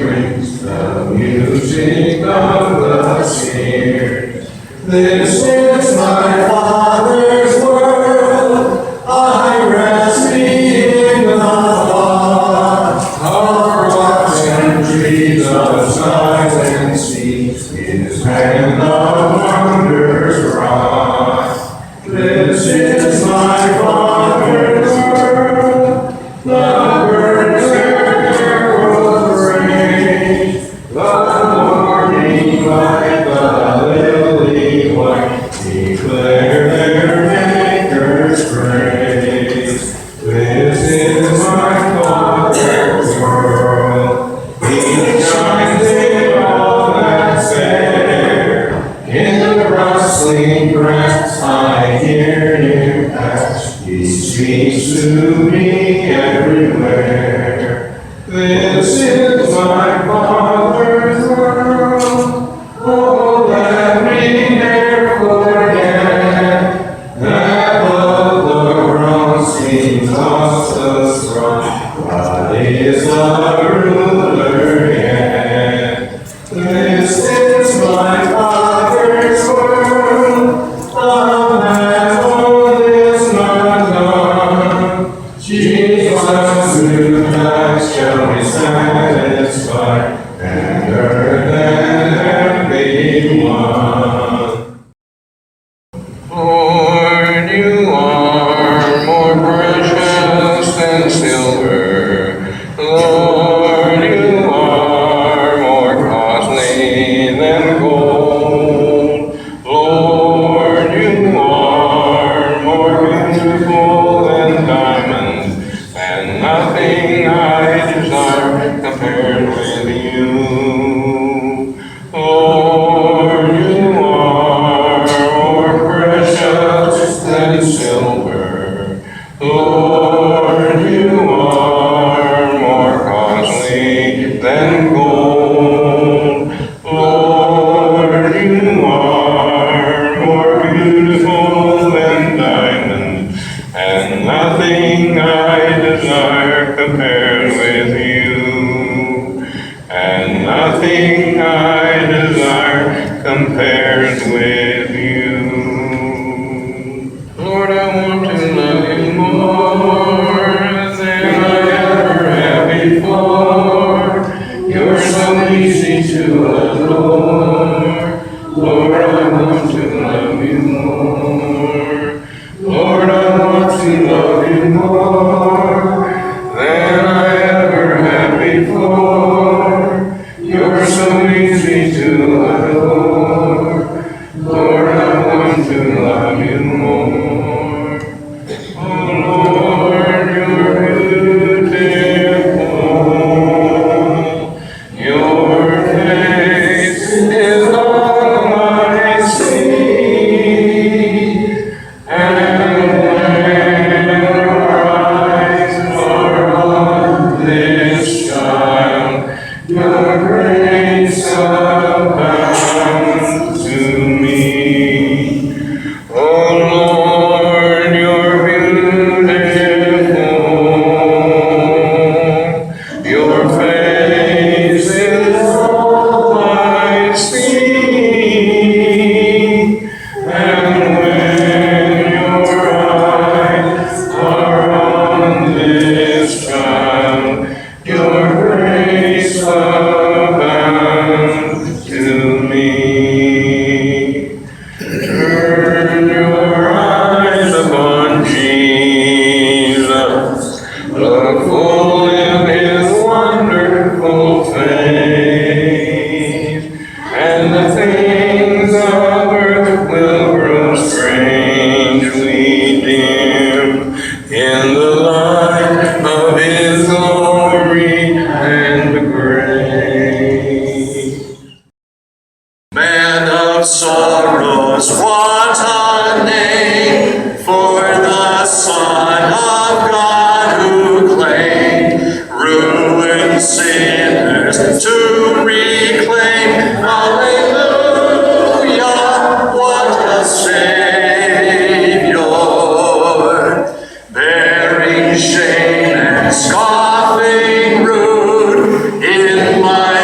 brings the music of the spheres. This is my Father's world. I rest me in the thought of rocks and trees, of silent seas. His hand of wonders wrought. This is my Father's world. The birds their carols raise. The morning light, the lily white, declare their Maker's praise. This is my Father's world. He shines in all that's fair. In the rustling grass I hear him pass. He speaks to me everywhere. This is my Father's world. Oh, let me never forget that above the wrong seems lost the throne. God is the ruler yet. This is my Father's world. The battle is not done. Jesus who died shall be satisfied, and earth and heaven be one. Lord, you are more precious than silver. Lord, you are more costly than gold. Lord, you are more beautiful than diamonds, and nothing I desire compared with you. Lord, you are more precious than silver. Lord, you are more costly than gold. Lord, you are more beautiful than diamonds, and nothing I desire compares with you. And nothing I desire compares with you. Lord, I want to love you more than I ever have before. You're so easy to adore. Lord, I want to love you more. Lord, I want to love you more than I ever have before. You're so easy to adore. Lord, I want to love you more. Oh Lord, you're beautiful. Your face is all I see. And when your eyes are on this child, your grace abounds to me. Oh Lord, you're beautiful. Your face is all I see. And when your eyes are on this child, your grace abounds to me. Turn your eyes upon Jesus. Look full in his wonderful face, and the things of earth will grow strangely dim in the light of his glory and grace. Man of sorrows, what a name for the Son of God who claimed ruined sinners to reclaim. Hallelujah, what a Savior, bearing shame and scoffing rude in my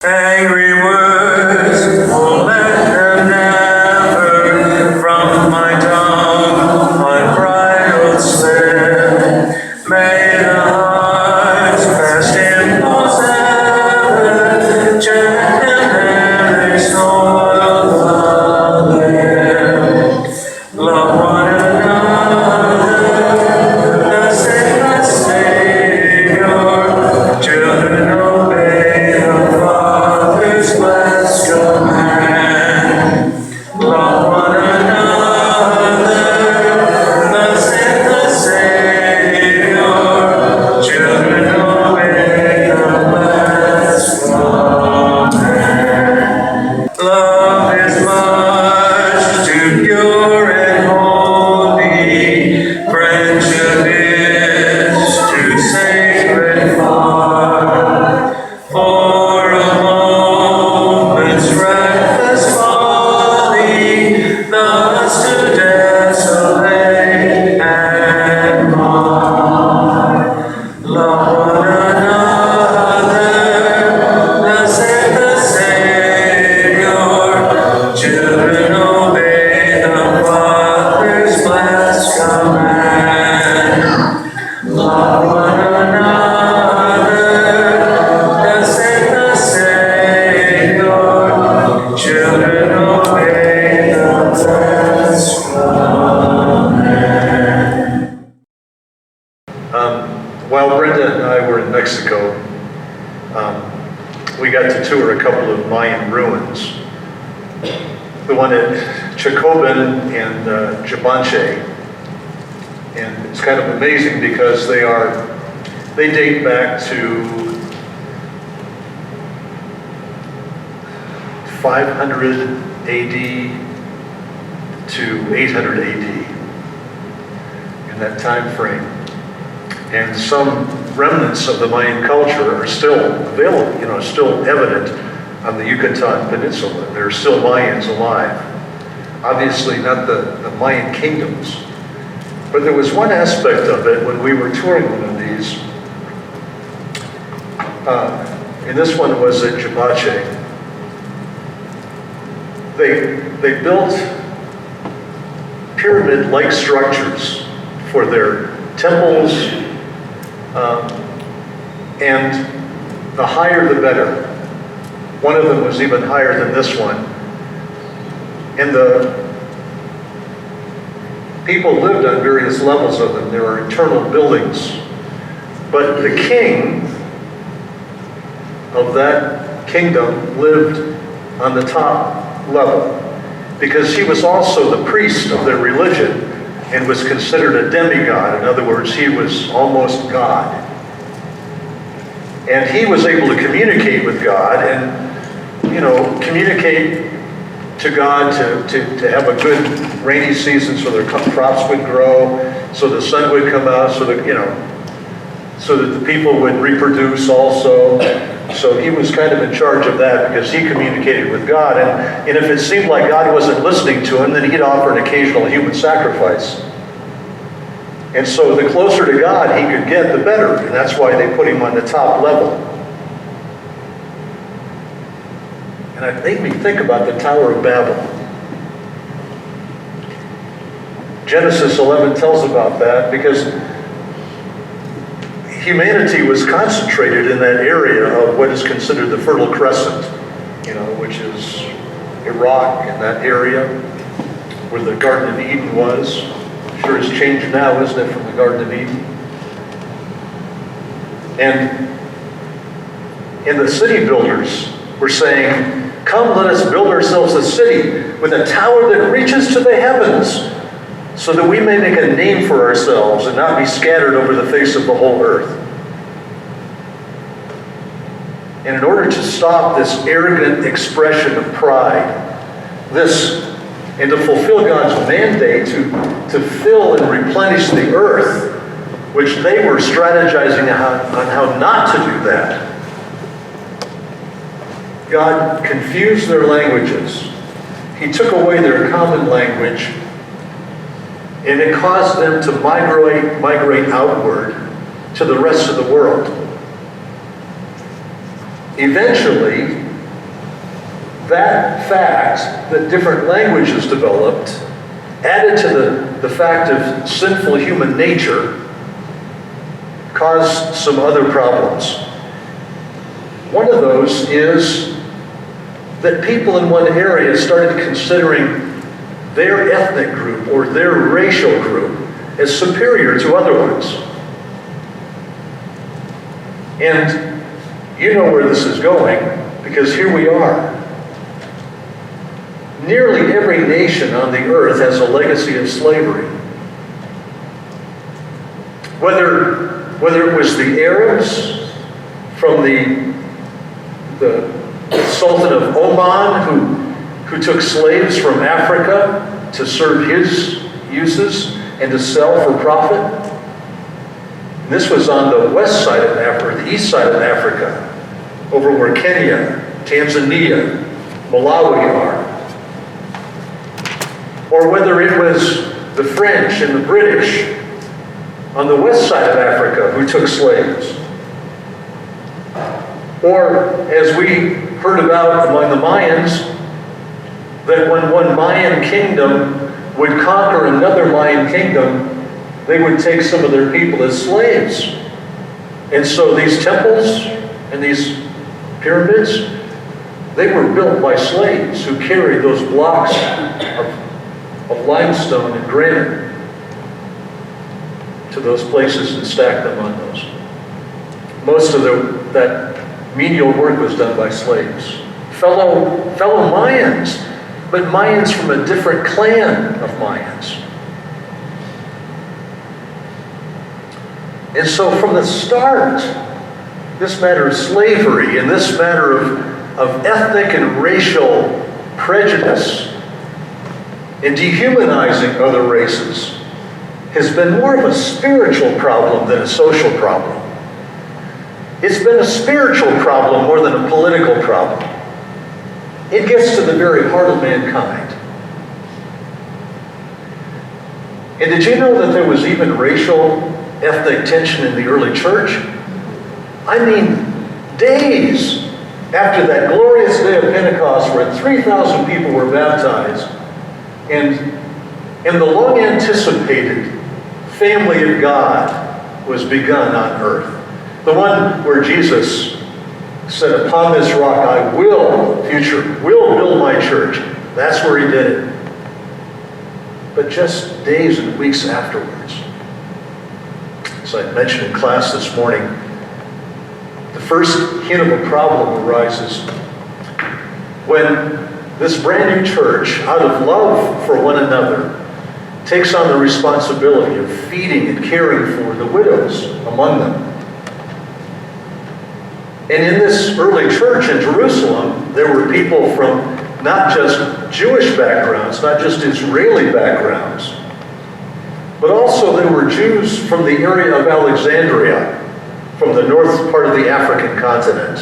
Angry words, oh let them never from my tongue unbridled slip. May the heart's best impulse ever check and every soul of the lips. Love one another, the sacred Savior, children obey the Father's blessed command. Love one another, the sacred Savior, children obey the blessed command. Love is much too pure and holy, friendship is too sacred far, for a moment's reckless folly, thus to desolate and mar. Love one another, the sacred Savior, children obey the Father's blessed command. Love one another, the sacred Savior, children obey the blessed command. While Brenda and I were in Mexico, we got to tour a couple of Mayan ruins. The one at Chacobin and Jabanche. And it's kind of amazing because they date back to 500 AD to 800 AD, in that time frame. And some remnants of the Mayan culture are still available, still evident on the Yucatan Peninsula. There are still Mayans alive. Obviously not the Mayan kingdoms. But there was one aspect of it when we were touring one of these, and this one was at Jabache. They built pyramid-like structures for their temples, and the higher the better. One of them was even higher than this one. And the people lived on various levels of them. There were internal buildings. But the king of that kingdom lived on the top level because he was also the priest of their religion and was considered a demigod. In other words, he was almost God. And he was able to communicate with God and, communicate to God to have a good rainy season so their crops would grow, so the sun would come out, so that the people would reproduce also. So he was kind of in charge of that because he communicated with God. And if it seemed like God wasn't listening to him, then he'd offer an occasional human sacrifice. And so the closer to God he could get, the better. And that's why they put him on the top level. And it made me think about the Tower of Babel. Genesis 11 tells about that because humanity was concentrated in that area of what is considered the Fertile Crescent, which is Iraq and that area where the Garden of Eden was. Sure it's changed now, isn't it, from the Garden of Eden? And the city builders were saying, come, let us build ourselves a city with a tower that reaches to the heavens so that we may make a name for ourselves and not be scattered over the face of the whole earth. And in order to stop this arrogant expression of pride, and to fulfill God's mandate to fill and replenish the earth, which they were strategizing on how not to do that, God confused their languages he took away their common language, and it caused them to migrate outward to the rest of the world. Eventually, that fact that different languages developed, added to the fact of sinful human nature, caused some other problems. One of those is that people in one area started considering their ethnic group or their racial group as superior to other ones. And you know where this is going, because here we are. Nearly every nation on the earth has a legacy of slavery. Whether it was the Arabs from the Sultan of Oman who took slaves from Africa to serve his uses and to sell for profit. And this was on the west side of Africa, the east side of Africa, over where Kenya, Tanzania, Malawi are. Or whether it was the French and the British on the west side of Africa who took slaves. Or, as we heard about among the Mayans, that when one Mayan kingdom would conquer another Mayan kingdom, they would take some of their people as slaves. And so these temples and these pyramids, they were built by slaves who carried those blocks of limestone and granite to those places and stacked them on those. Most of that menial work was done by slaves. Fellow Mayans, but Mayans from a different clan of Mayans. And so from the start, this matter of slavery and this matter of ethnic and racial prejudice and dehumanizing other races has been more of a spiritual problem than a social problem. It's been a spiritual problem more than a political problem. It gets to the very heart of mankind. And did you know that there was even racial, ethnic tension in the early church? I mean, days after that glorious day of Pentecost where 3,000 people were baptized, and the long-anticipated family of God was begun on earth. The one where Jesus said, upon this rock I will build my church. That's where he did it. But just days and weeks afterwards, as I mentioned in class this morning, the first hint of a problem arises when this brand new church, out of love for one another, takes on the responsibility of feeding and caring for the widows among them. And in this early church in Jerusalem, there were people from not just Jewish backgrounds, not just Israeli backgrounds, but also there were Jews from the area of Alexandria, from the north part of the African continent.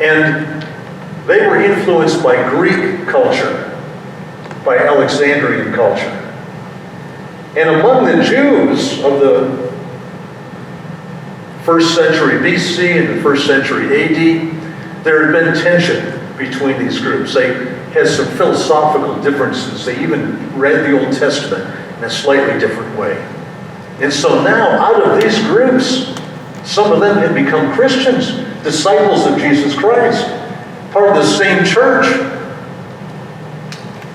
And they were influenced by Greek culture, by Alexandrian culture. And among the Jews of the 1st century BC and the 1st century AD, there had been tension between these groups. They had some philosophical differences. They even read the Old Testament in a slightly different way. And so now, out of these groups, some of them had become Christians, disciples of Jesus Christ, part of the same church.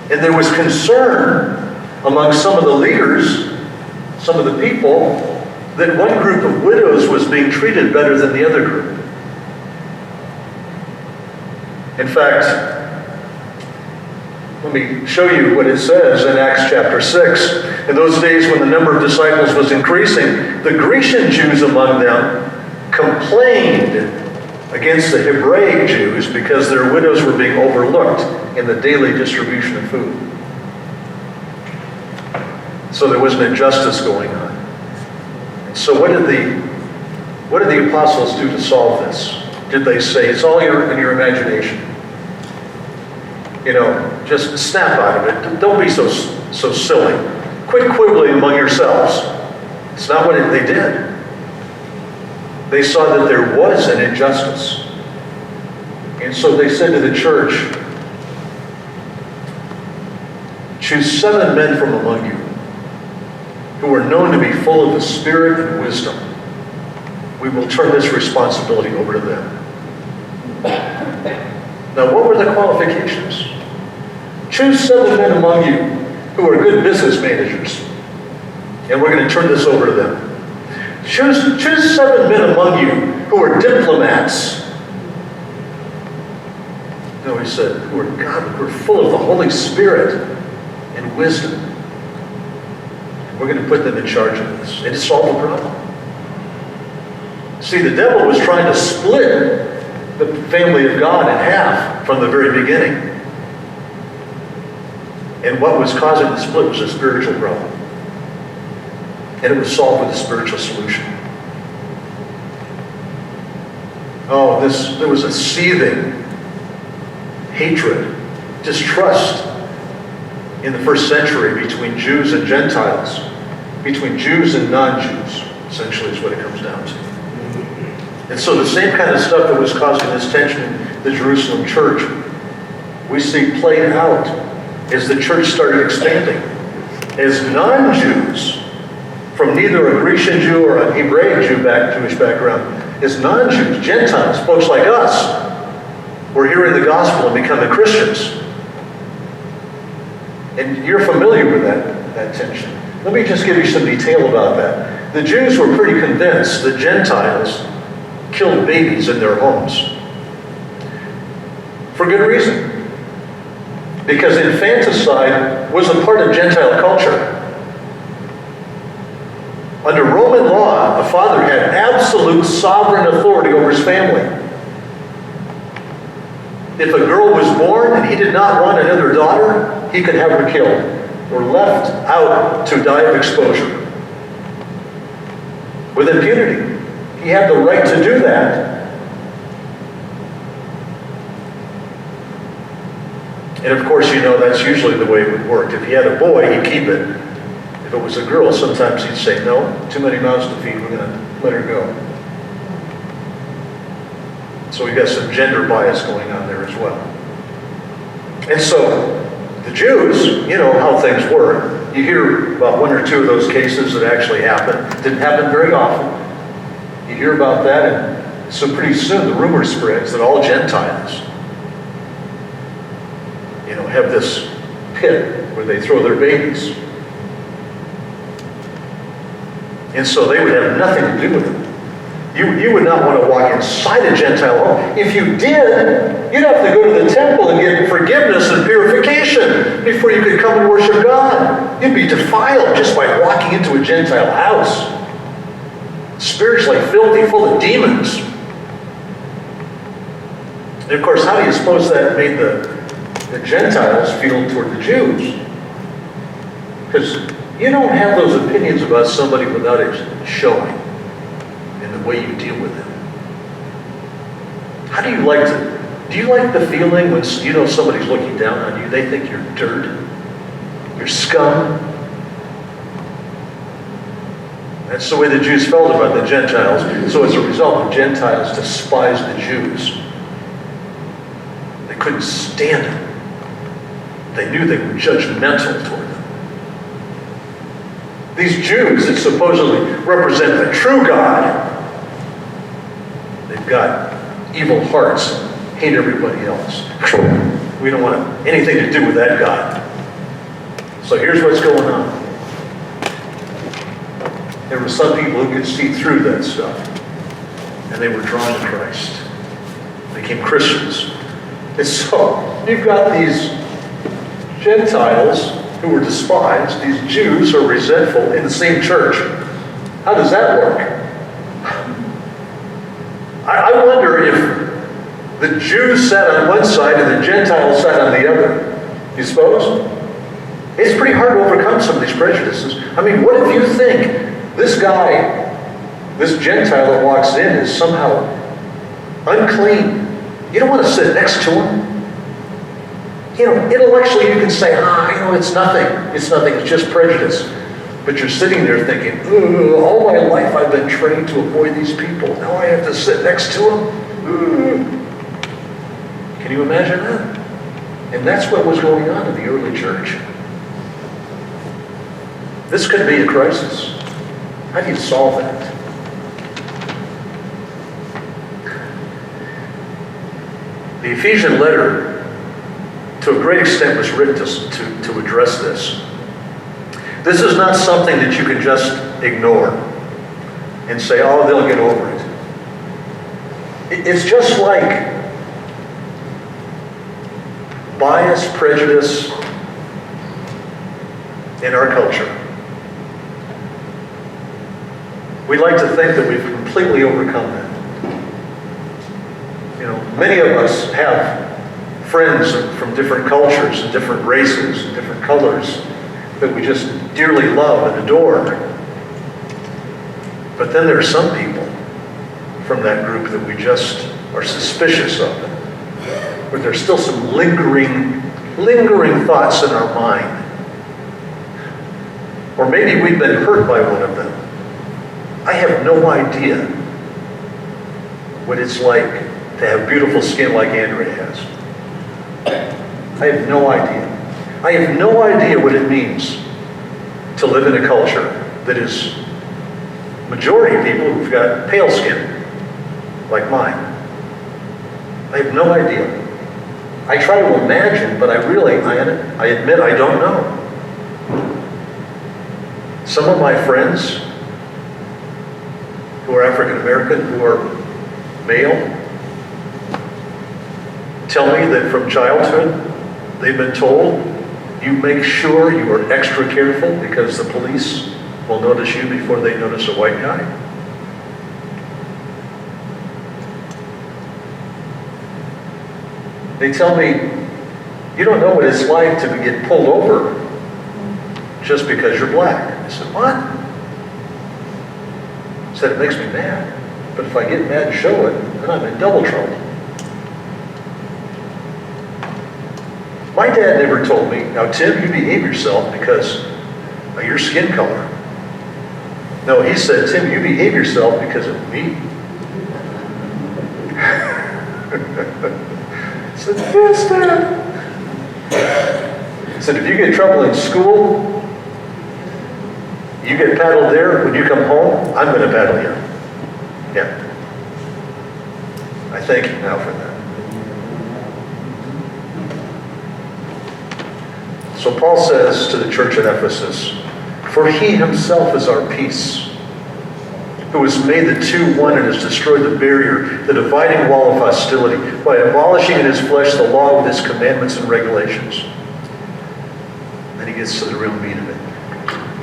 And there was concern among some of the leaders, some of the people, that one group of widows was being treated better than the other group. In fact, let me show you what it says in Acts chapter 6. In those days when the number of disciples was increasing, the Grecian Jews among them complained against the Hebraic Jews because their widows were being overlooked in the daily distribution of food. So there was an injustice going on. And so what did the apostles do to solve this? Did they say, it's all in your imagination? just snap out of it. Don't be so silly. Quit quibbling among yourselves. It's not what they did. They saw that there was an injustice. And so they said to the church, choose 7 men from among you who are known to be full of the Spirit and wisdom. We will turn this responsibility over to them. Now, what were the qualifications? Choose 7 men among you who are good business managers, and we're going to turn this over to them. Choose 7 men among you who are diplomats. No, he said, who are full of the Holy Spirit and wisdom. We're going to put them in charge of this, and to solve the problem. See, the devil was trying to split the family of God in half from the very beginning. And what was causing the split was a spiritual problem. And it was solved with a spiritual solution. Oh, there was a seething hatred, distrust in the first century between Jews and Gentiles, between Jews and non-Jews, essentially is what it comes down to. And so the same kind of stuff that was causing this tension in the Jerusalem church, we see played out as the church started expanding. As non-Jews, from neither a Grecian Jew or a Hebraic Jewish background, as non-Jews, Gentiles, folks like us, were hearing the gospel and becoming Christians. And you're familiar with that tension. Let me just give you some detail about that. The Jews were pretty convinced that Gentiles killed babies in their homes. For good reason. Because infanticide was a part of Gentile culture. Under Roman law, a father had absolute sovereign authority over his family. If a girl was born and he did not want another daughter, he could have her killed or left out to die of exposure. With impunity. He had the right to do that. And of course, that's usually the way it would work. If he had a boy, he'd keep it. If it was a girl, sometimes he'd say, no, too many mouths to feed, we're going to let her go. So we've got some gender bias going on there as well. And so, the Jews, you know how things were. You hear about 1 or 2 of those cases that actually happened. Didn't happen very often. You hear about that, and so pretty soon the rumor spreads that all Gentiles, have this pit where they throw their babies. And so they would have nothing to do with it. You would not want to walk inside a Gentile home. If you did, you'd have to go to the temple and get forgiveness and purification before you could come and worship God. You'd be defiled just by walking into a Gentile house. Spiritually filthy, full of demons. And of course, how do you suppose that made the Gentiles feel toward the Jews? Because you don't have those opinions about somebody without it showing in the way you deal with them. How do you like the feeling when somebody's looking down on you? They think you're dirt, you're scum. That's the way the Jews felt about the Gentiles. So as a result, the Gentiles despised the Jews. They couldn't stand them. They knew they were judgmental toward them. These Jews that supposedly represent the true God, they've got evil hearts and hate everybody else. We don't want anything to do with that God. So here's what's going on. There were some people who could see through that stuff, and they were drawn to Christ. They became Christians. And so you've got these Gentiles who were despised, these Jews who are resentful in the same church. How does that work? I wonder if the Jews sat on one side and the Gentiles sat on the other. You suppose? It's pretty hard to overcome some of these prejudices. I mean, what if you think this guy, this Gentile that walks in is somehow unclean? You don't want to sit next to him. Intellectually you can say, it's nothing. It's nothing. It's just prejudice. But you're sitting there thinking, all my life I've been trained to avoid these people. Now I have to sit next to them. Can you imagine that? And that's what was going on in the early church. This could be a crisis. How do you solve that? The Ephesian letter, to a great extent, was written to address this. This is not something that you can just ignore and say, they'll get over it. It's just like bias, prejudice in our culture. We like to think that we've completely overcome that. Many of us have friends from different cultures and different races and different colors that we just dearly love and adore. But then there are some people from that group that we just are suspicious of, where there's still some lingering thoughts in our mind. Or maybe we've been hurt by one of them. I have no idea what it's like to have beautiful skin like Andrea has. I have no idea. I have no idea what it means to live in a culture that is majority people who've got pale skin like mine. I have no idea. I try to imagine, but I admit I don't know. Some of my friends who are African American, who are male, tell me that from childhood they've been told, you make sure you are extra careful because the police will notice you before they notice a white guy. They tell me, you don't know what it's like to get pulled over just because you're black. I said, what? I said, it makes me mad. But if I get mad and show it, then I'm in double trouble. My dad never told me, now Tim, you behave yourself because of your skin color. No, he said, Tim, you behave yourself because of me. I said, yes, Dad. He said, if you get in trouble in school, you get paddled there, when you come home, I'm going to paddle you. Yeah. I thank you now for that. So Paul says to the church at Ephesus, for he himself is our peace, who has made the two one and has destroyed the barrier, the dividing wall of hostility, by abolishing in his flesh the law with its commandments and regulations. Then he gets to the real meat of it.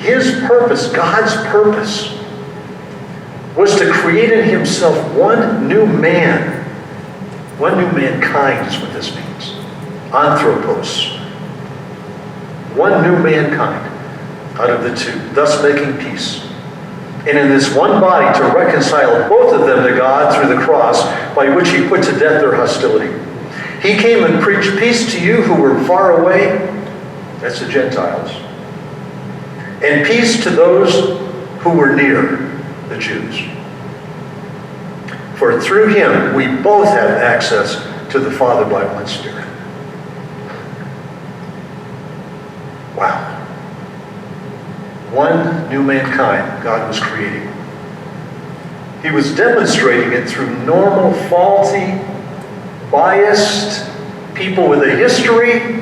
His purpose, God's purpose, was to create in himself one new man. One new mankind is what this means. Anthropos. One new mankind out of the two, thus making peace. And in this one body to reconcile both of them to God through the cross, by which he put to death their hostility. He came and preached peace to you who were far away, that's the Gentiles, and peace to those who were near, the Jews. For through him we both have access to the Father by one Spirit. Wow. One new mankind God was creating. He was demonstrating it through normal, faulty, biased people with a history,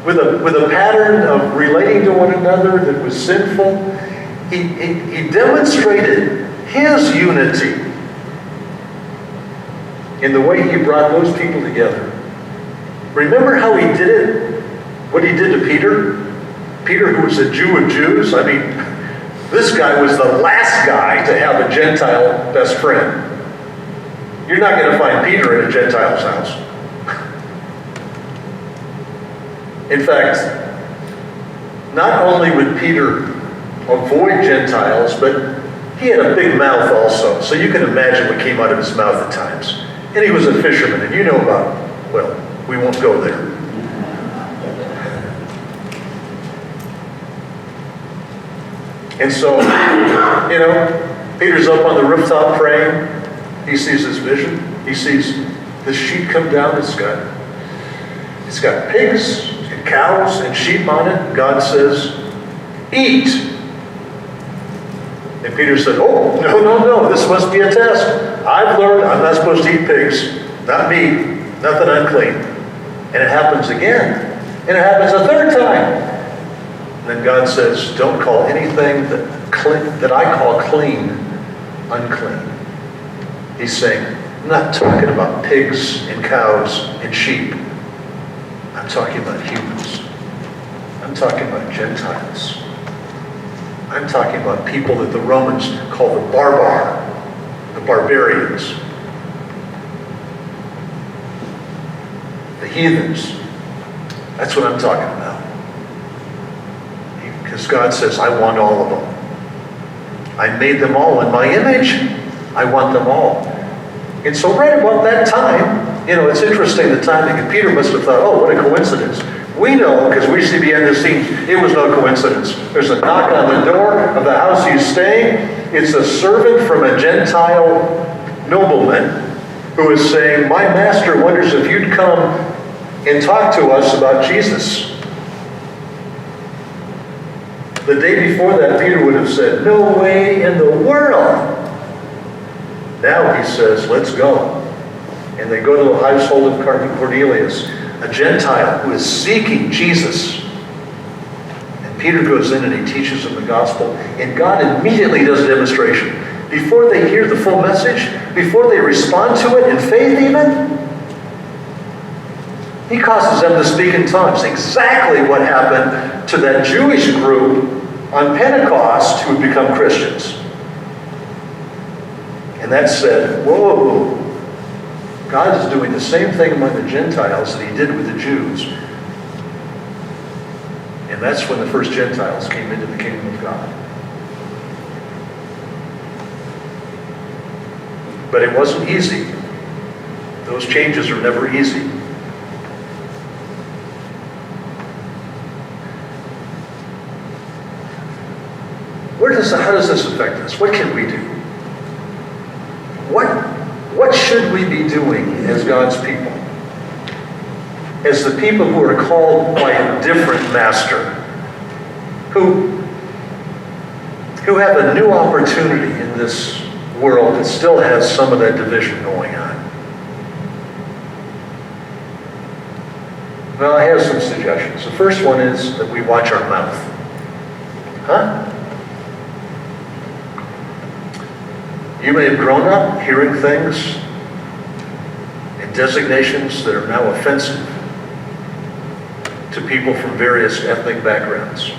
with a pattern of relating to one another that was sinful. He demonstrated his unity in the way he brought those people together. Remember how he did it? What he did to Peter? Peter, who was a Jew of Jews, I mean, this guy was the last guy to have a Gentile best friend. You're not going to find Peter in a Gentile's house. In fact, not only would Peter avoid Gentiles, but he had a big mouth also. So you can imagine what came out of his mouth at times. And he was a fisherman, and you know about, well, we won't go there. And so, Peter's up on the rooftop praying. He sees this vision. He sees this sheet come down. It's got pigs and cows and sheep on it. God says, eat. And Peter said, oh, no, this must be a test. I've learned I'm not supposed to eat pigs. Not me. Nothing unclean. And it happens again. And it happens a third time. And then God says, don't call anything that I call clean, unclean. He's saying, I'm not talking about pigs and cows and sheep. I'm talking about humans. I'm talking about Gentiles. I'm talking about people that the Romans call the the barbarians, the heathens. That's what I'm talking about. Because God says, I want all of them. I made them all in my image. I want them all. And so right about that time, it's interesting the timing. And Peter must have thought, oh, what a coincidence. We know, because we see behind the scenes, it was no coincidence. There's a knock on the door of the house he's staying. It's a servant from a Gentile nobleman who is saying, my master wonders if you'd come and talk to us about Jesus. The day before that, Peter would have said, no way in the world. Now he says, let's go. And they go to the household of Cornelius, a Gentile who is seeking Jesus. And Peter goes in and he teaches them the gospel. And God immediately does a demonstration. Before they hear the full message, before they respond to it in faith even, he causes them to speak in tongues. Exactly what happened to that Jewish group on Pentecost who had become Christians. And that said, whoa, God is doing the same thing among the Gentiles that he did with the Jews. And that's when the first Gentiles came into the kingdom of God. But it wasn't easy. Those changes are never easy. How does this affect us? What can we do? What should we be doing as God's people? As the people who are called by a different master, who have a new opportunity in this world that still has some of that division going on. Well, I have some suggestions. The first one is that we watch our mouth. You may have grown up hearing things and designations that are now offensive to people from various ethnic backgrounds.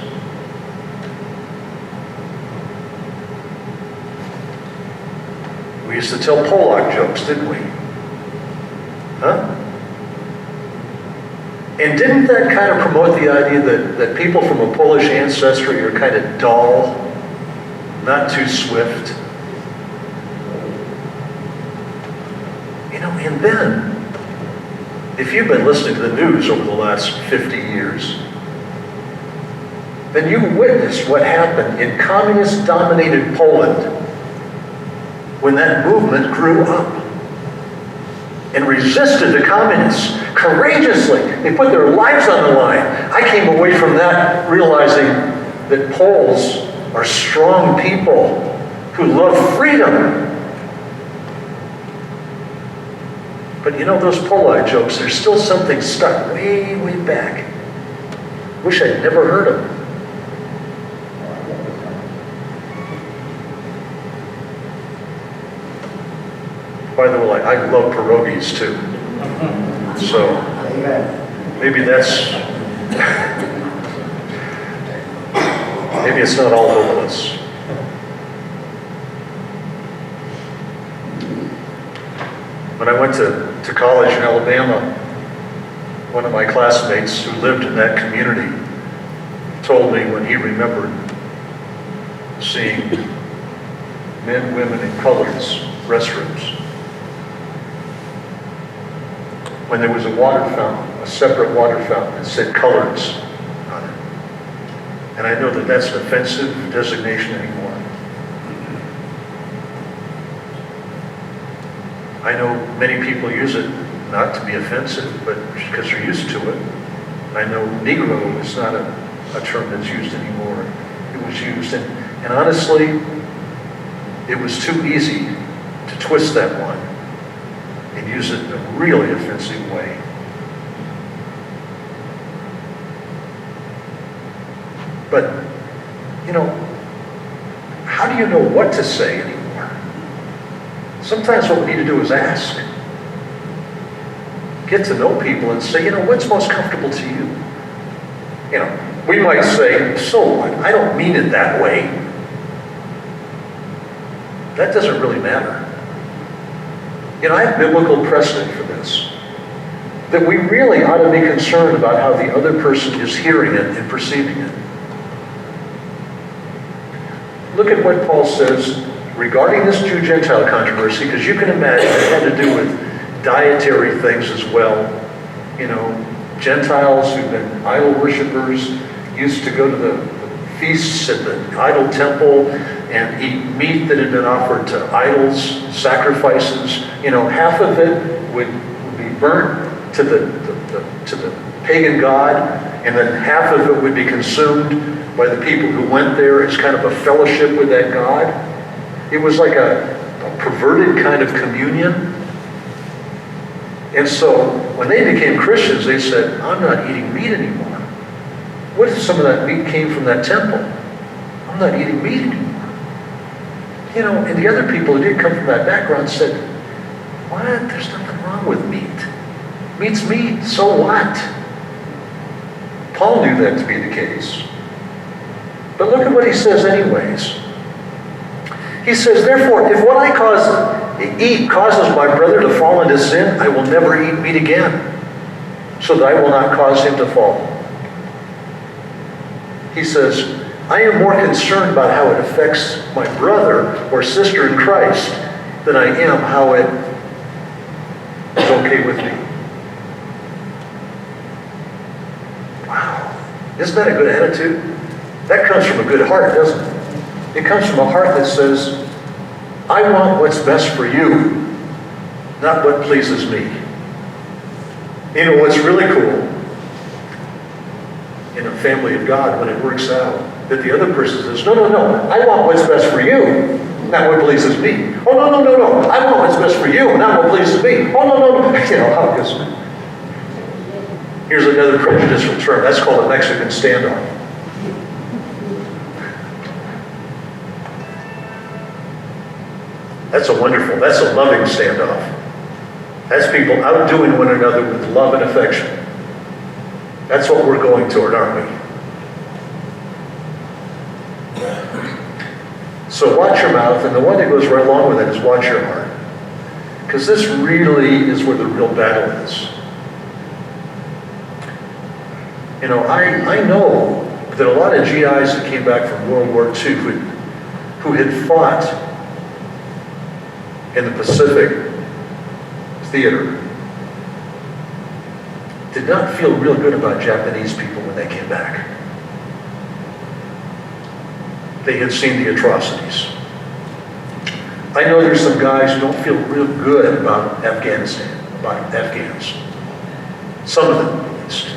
We used to tell Polak jokes, didn't we? And didn't that kind of promote the idea that people from a Polish ancestry are kind of dull, not too swift? And then, if you've been listening to the news over the last 50 years, then you witnessed what happened in communist-dominated Poland when that movement grew up and resisted the communists courageously. They put their lives on the line. I came away from that realizing that Poles are strong people who love freedom. But those Polak jokes, there's still something stuck way, way back. Wish I'd never heard them. By the way, I love pierogies too. So maybe it's not all hopeless. When I went to college in Alabama, one of my classmates who lived in that community told me when he remembered seeing men, women, and coloreds restrooms. When there was a water fountain, a separate water fountain that said coloreds on it. And I know that that's an offensive designation anymore. I know many people use it not to be offensive, but because they're used to it. I know Negro is not a term that's used anymore. It was used, and honestly, it was too easy to twist that one and use it in a really offensive way. But, how do you know what to say anymore? Sometimes what we need to do is ask. Get to know people and say, what's most comfortable to you? We might say, so what? I don't mean it that way. That doesn't really matter. I have biblical precedent for this. That we really ought to be concerned about how the other person is hearing it and perceiving it. Look at what Paul says regarding this Jew-Gentile controversy, because you can imagine it had to do with dietary things as well. Gentiles who've been idol worshipers used to go to the feasts at the idol temple and eat meat that had been offered to idols, sacrifices. Half of it would be burnt to the pagan god, and then half of it would be consumed by the people who went there as kind of a fellowship with that god. It was like a perverted kind of communion. And so when they became Christians, they said, I'm not eating meat anymore. What if some of that meat came from that temple? I'm not eating meat anymore. And the other people who did come from that background said, what? There's nothing wrong with meat. Meat's meat, so what? Paul knew that to be the case. But look at what he says anyways. He says, therefore, if what I eat causes my brother to fall into sin, I will never eat meat again, so that I will not cause him to fall. He says, I am more concerned about how it affects my brother or sister in Christ than I am how it is okay with me. Wow. Isn't that a good attitude? That comes from a good heart, doesn't it? It comes from a heart that says, I want what's best for you, not what pleases me. What's really cool in a family of God when it works out, that the other person says, no, I want what's best for you, not what pleases me. Oh, no, I want what's best for you, not what pleases me. Oh, no. How it goes. Here's another prejudicial term. That's called a Mexican standoff. That's a loving standoff. That's people outdoing one another with love and affection. That's what we're going toward, aren't we? So watch your mouth, and the one that goes right along with it is watch your heart. Because this really is where the real battle is. I know that a lot of GIs that came back from World War II who had fought in the Pacific theater did not feel real good about Japanese people when they came back. They had seen the atrocities. I know there's some guys who don't feel real good about Afghanistan, about Afghans. Some of them, at least.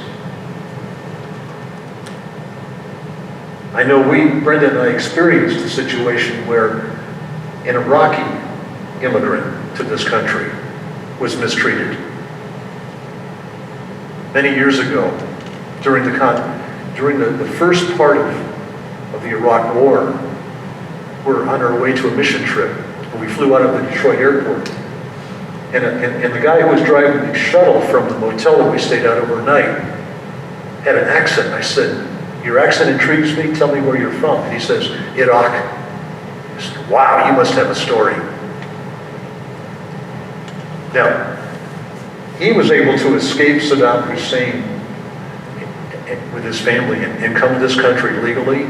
I know Brenda and I experienced a situation where an Iraqi immigrant to this country was mistreated. Many years ago, during the first part of the Iraq War, we're on our way to a mission trip, and we flew out of the Detroit airport. And the guy who was driving the shuttle from the motel that we stayed at overnight had an accent. I said, your accent intrigues me, tell me where you're from. And he says, Iraq. I said, wow, you must have a story. Now, he was able to escape Saddam Hussein with his family and come to this country legally,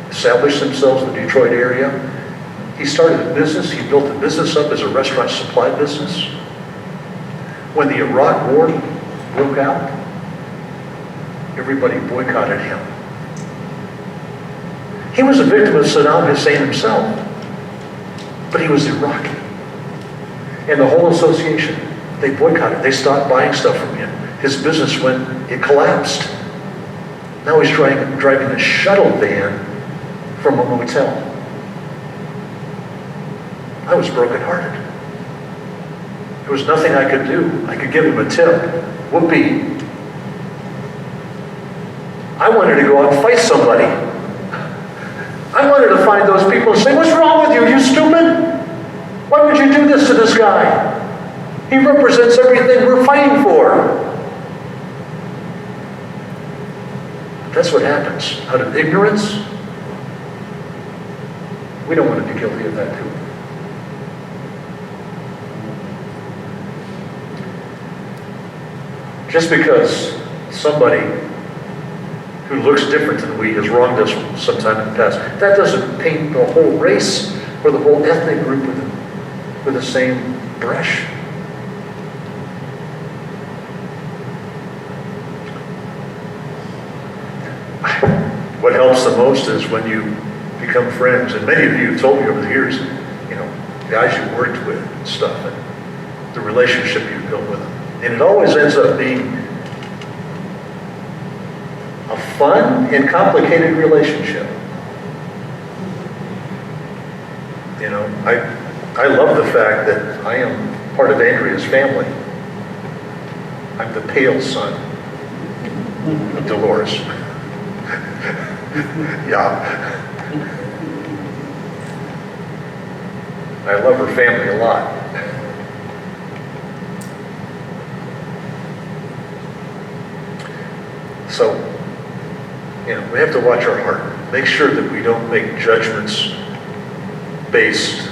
establish themselves in the Detroit area. He started a business. He built the business up as a restaurant supply business. When the Iraq War broke out, everybody boycotted him. He was a victim of Saddam Hussein himself, but he was Iraqi. And the whole association, they boycotted. They stopped buying stuff from him. His business it collapsed. Now he's driving a shuttle van from a motel. I was brokenhearted. There was nothing I could do. I could give him a tip. Whoopee. I wanted to go out and fight somebody. I wanted to find those people and say, what's wrong with you? You stupid? Why would you do this to this guy? He represents everything we're fighting for. That's what happens. Out of ignorance, we don't want to be guilty of that too. Just because somebody who looks different than we has wronged us sometime in the past, that doesn't paint the whole race or the whole ethnic group with the same brush. What helps the most is when you become friends, and many of you have told me over the years, guys you worked with and stuff, and the relationship you built with them. And it always ends up being a fun and complicated relationship. I love the fact that I am part of Andrea's family. I'm the pale son of Dolores. Yeah. I love her family a lot. So, we have to watch our heart. Make sure that we don't make judgments based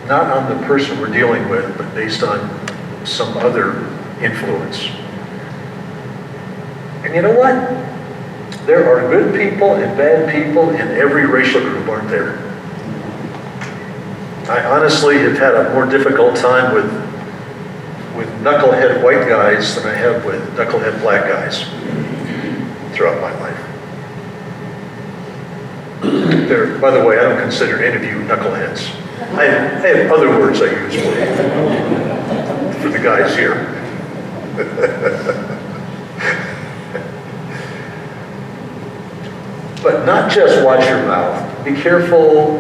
not on the person we're dealing with, but based on some other influence. And you know what? There are good people and bad people in every racial group, aren't there? I honestly have had a more difficult time with knucklehead white guys than I have with knucklehead black guys throughout my life. By the way, I don't consider any of you knuckleheads. I have other words I use for the guys here. But not just watch your mouth. Be careful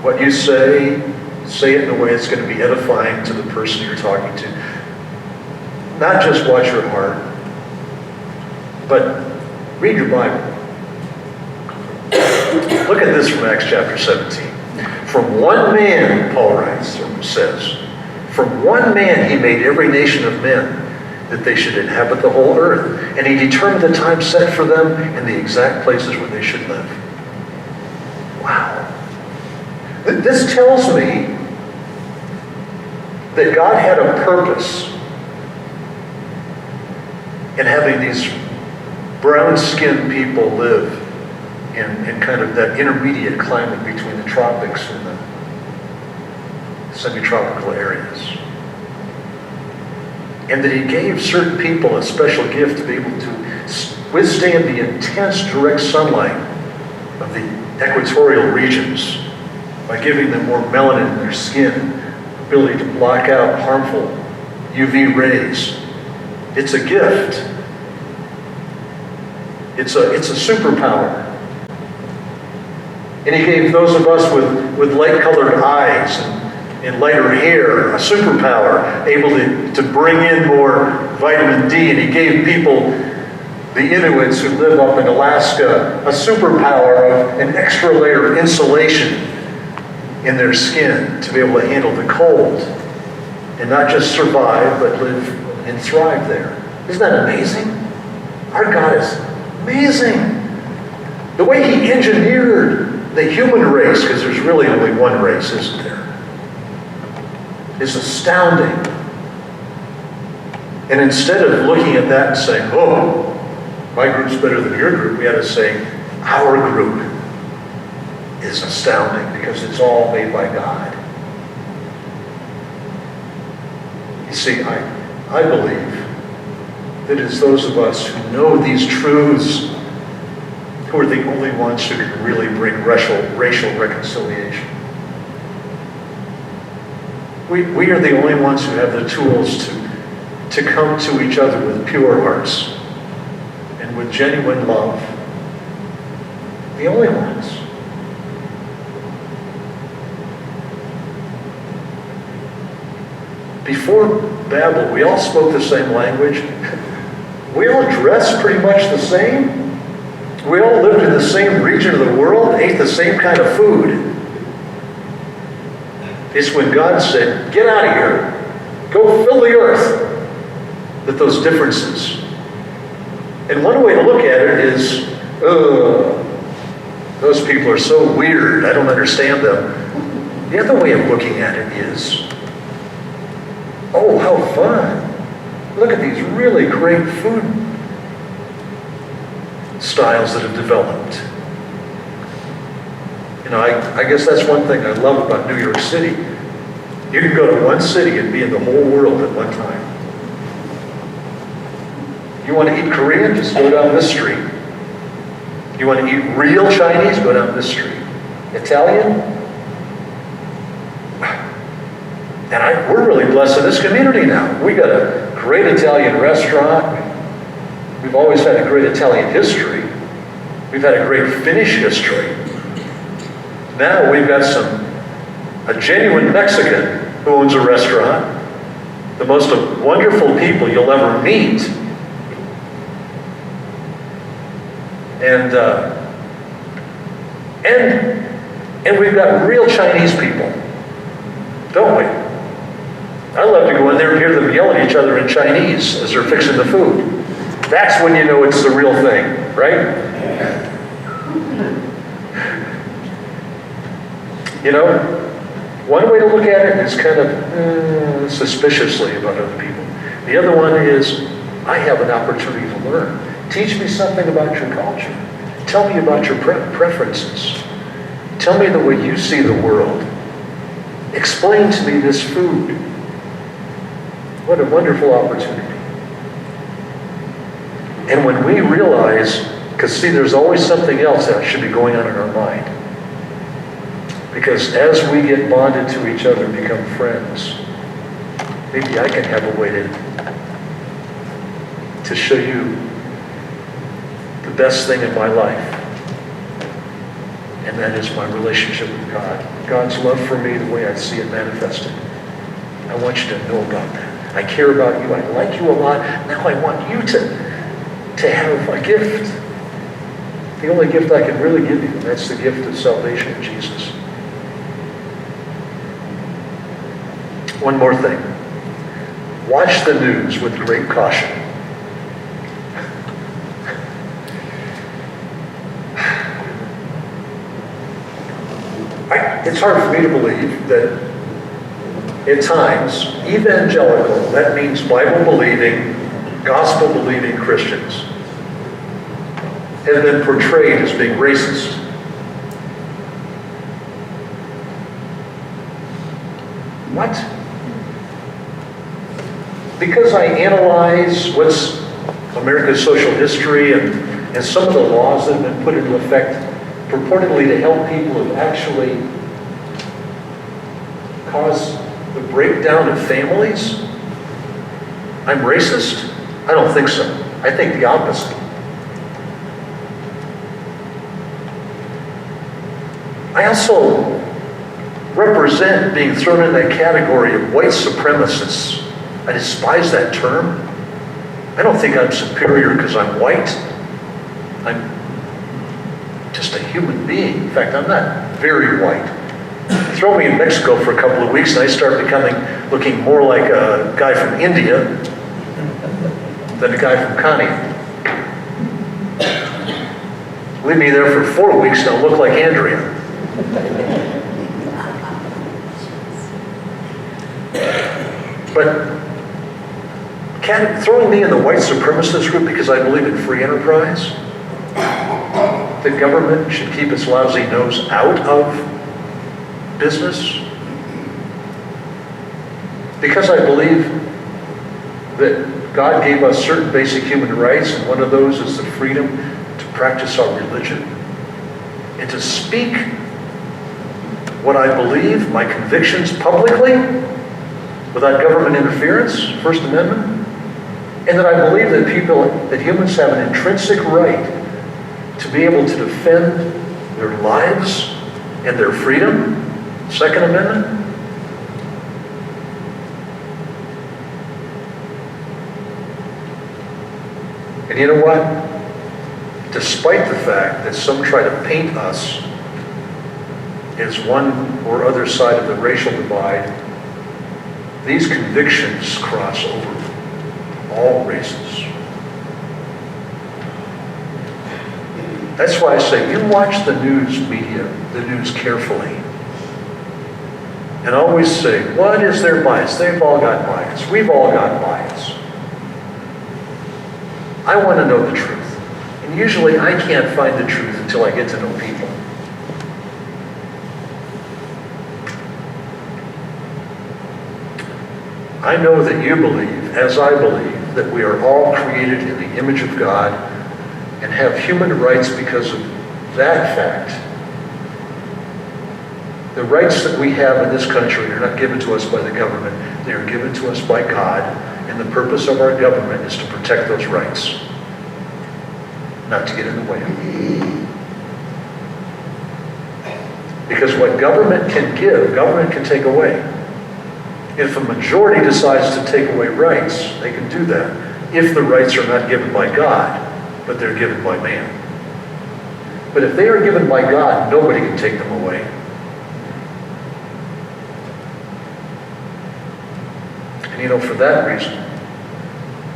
what you say. Say it in a way that's going to be edifying to the person you're talking to. Not just watch your heart, but read your Bible. Look at this from Acts chapter 17. From one man, Paul writes, or says, from one man he made every nation of men, that they should inhabit the whole earth. And he determined the time set for them and the exact places where they should live. Wow. This tells me that God had a purpose in having these brown-skinned people live in kind of that intermediate climate between the tropics and the semi-tropical areas. And that he gave certain people a special gift to be able to withstand the intense direct sunlight of the equatorial regions by giving them more melanin in their skin, ability to block out harmful UV rays. It's a gift. It's a superpower. And he gave those of us with light-colored eyes and lighter hair a superpower, able to bring in more vitamin D. And he gave people, the Inuits who live up in Alaska, a superpower of an extra layer of insulation in their skin to be able to handle the cold and not just survive, but live and thrive there. Isn't that amazing? Our God is amazing. The way he engineered the human race, because there's really only one race, isn't there? Is astounding. And instead of looking at that and saying, oh, my group's better than your group, we had to say, our group is astounding because it's all made by God. You see, I believe that it's those of us who know these truths, who are the only ones who can really bring racial reconciliation. We are the only ones who have the tools to come to each other with pure hearts and with genuine love. The only ones. Before Babel, we all spoke the same language. We all dressed pretty much the same. We all lived in the same region of the world, ate the same kind of food. It's when God said, get out of here, go fill the earth, that those differences. And one way to look at it is, those people are so weird, I don't understand them. The other way of looking at it is, oh, how fun. Look at these really great food styles that have developed. You know, I guess that's one thing I love about New York City. You can go to one city and be in the whole world at one time. You want to eat Korean? Just go down this street. You want to eat real Chinese? Go down this street. Italian? And we're really blessed in this community now. We got a great Italian restaurant. We've always had a great Italian history. We've had a great Finnish history. Now we've got a genuine Mexican who owns a restaurant. The most wonderful people you'll ever meet. And we've got real Chinese people, don't we? I love to go in there and hear them yell at each other in Chinese as they're fixing the food. That's when you know it's the real thing, right? You know, one way to look at it is kind of suspiciously about other people. The other one is, I have an opportunity to learn. Teach me something about your culture. Tell me about your preferences. Tell me the way you see the world. Explain to me this food. What a wonderful opportunity. And when we realize, because see, there's always something else that should be going on in our mind. Because as we get bonded to each other and become friends, maybe I can have a way to show you the best thing in my life. And that is my relationship with God. God's love for me, the way I see it manifested. I want you to know about that. I care about you. I like you a lot. Now I want you to have a gift. The only gift I can really give you, and that's the gift of salvation in Jesus. One more thing. Watch the news with great caution. It's hard for me to believe that at times, evangelical, that means Bible-believing, gospel-believing Christians, have been portrayed as being racist. What? Because I analyze what's America's social history and some of the laws that have been put into effect purportedly to help people who actually cause the breakdown of families, I'm racist? I don't think so. I think the opposite. I also represent being thrown in that category of white supremacists. I despise that term. I don't think I'm superior because I'm white. I'm just a human being. In fact, I'm not very white. Throw me in Mexico for a couple of weeks and I start looking more like a guy from India than a guy from Conneaut. Leave me there for 4 weeks and I'll look like Andrea. But throwing me in the white supremacist group because I believe in free enterprise, the government should keep its lousy nose out of business, because I believe that God gave us certain basic human rights, and one of those is the freedom to practice our religion and to speak what I believe, my convictions publicly, without government interference, First Amendment, and that I believe that humans have an intrinsic right to be able to defend their lives and their freedom, Second Amendment. And you know what? Despite the fact that some try to paint us as one or other side of the racial divide, these convictions cross over all races. That's why I say you watch the news media, the news carefully, and always say, what is their bias? They've all got bias. We've all got bias. I want to know the truth. And usually I can't find the truth until I get to know people. I know that you believe, as I believe, that we are all created in the image of God and have human rights because of that fact. The rights that we have in this country are not given to us by the government. They are given to us by God, and the purpose of our government is to protect those rights, not to get in the way of them. Because what government can give, government can take away. If a majority decides to take away rights, they can do that if the rights are not given by God, but they're given by man. But if they are given by God, nobody can take them away. And you know, for that reason,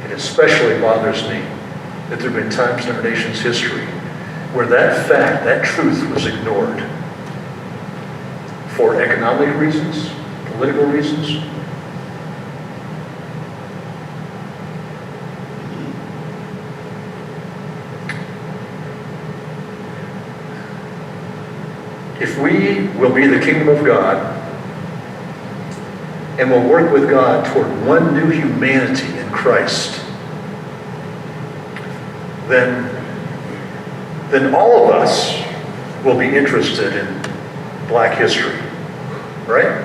it especially bothers me that there have been times in our nation's history where that fact, that truth was ignored for economic reasons, political reasons. If we will be the kingdom of God and will work with God toward one new humanity in Christ, then all of us will be interested in Black history, right?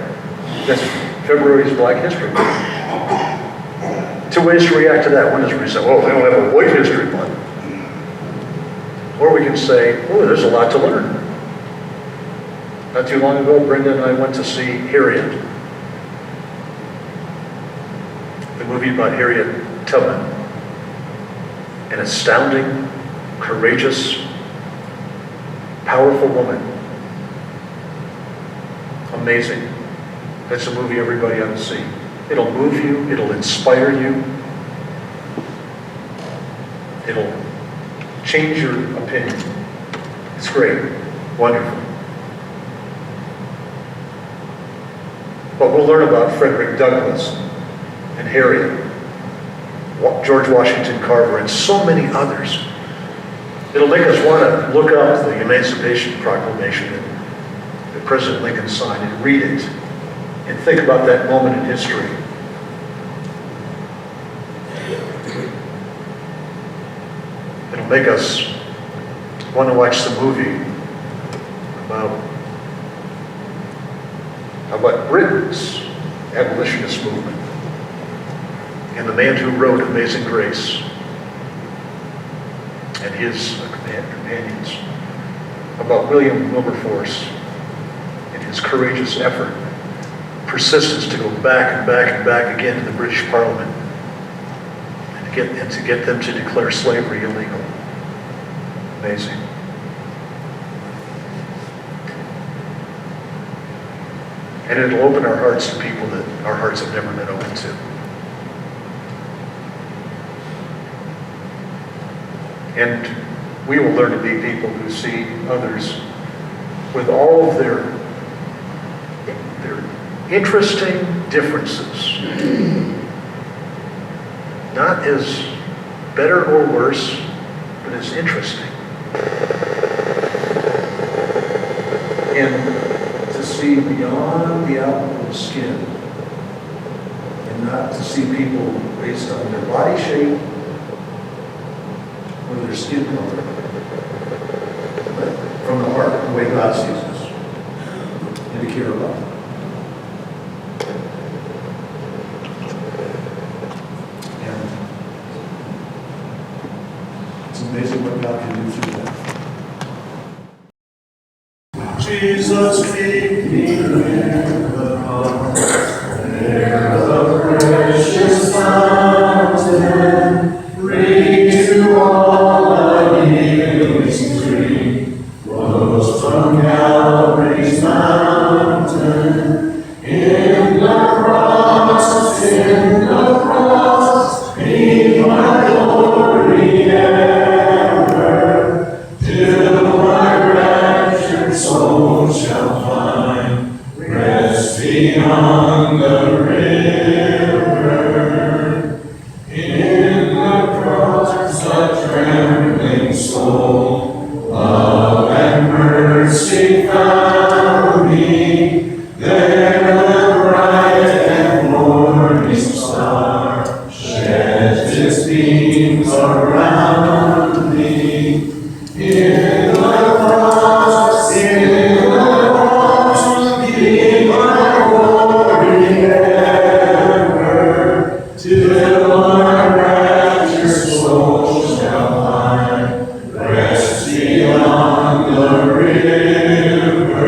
That's February's Black History Month. Two ways to react to that. One is we say, oh, we don't have a White History Month. Or we can say, oh, there's a lot to learn. Not too long ago, Brenda and I went to see Harriet, the movie about Harriet Tubman, an astounding, courageous, powerful woman. Amazing. That's a movie everybody ought to see. It'll move you, it'll inspire you, it'll change your opinion. It's great, wonderful. But we'll learn about Frederick Douglass and Harriet, George Washington Carver, and so many others. It'll make us want to look up the Emancipation Proclamation that President Lincoln signed and read it and think about that moment in history. It'll make us want to watch the movie about Britain's abolitionist movement and the man who wrote Amazing Grace and his companions, about William Wilberforce and his courageous effort, persistence to go back and back and back again to the British Parliament and to get them to declare slavery illegal. Amazing. And it'll open our hearts to people that our hearts have never been open to. And we will learn to be people who see others with all of their interesting differences, not as better or worse, but as interesting. And to see beyond the outward of the skin, and not to see people based on their body shape or their skin color, God sees us. Indicator of love. And it's amazing what God can do through that. Jesus, keep me near the cross, near the precious fountain, free to all the healing stream, flows from Calvary's mountain. In the cross, be my glory ever, till my raptured soul shall find rest beyond the river. In the cross, the trembling soul, love and mercy found me. There the bright and morning star sheds its beams around me. In the cross, be my glory ever, till my raptured soul shall find rest beyond the river.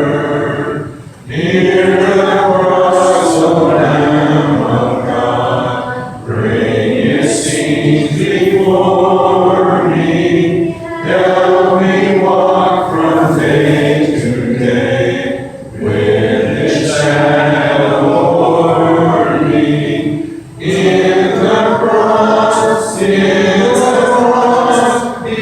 Near the cross, O Lamb of God, bring His scenes before me. Help me walk from day to day, with His shadow o'er me. In the cross, be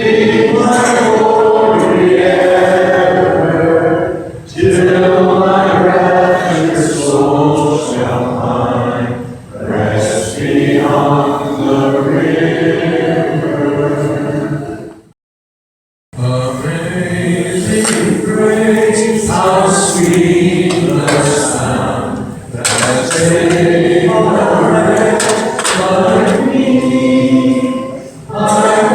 my glory ever, till my raptured soul shall find rest beyond the river. Amazing grace, how sweet the sound that saved a wretch like me. I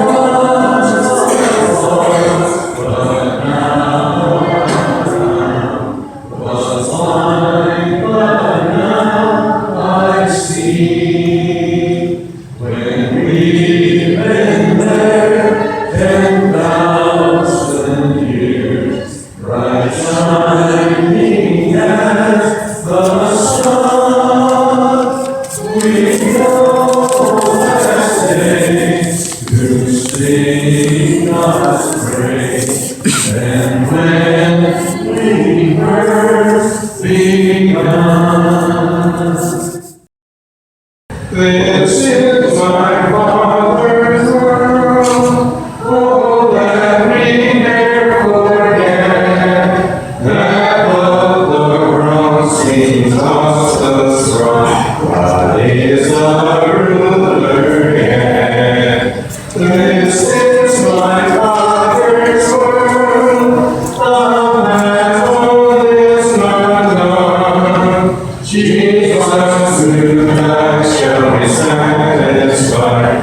once was lost, but now was blind, but now I see. When we've been there 10,000 years, bright shining as the sun, we know that saints who sing God's praise, and when we first begun. This is my Father's world. Oh, let me never forget that above the cross He lost the throne. God is the ruler yet. This is my Father's world. The man is not done. Jesus, who shall be satisfied.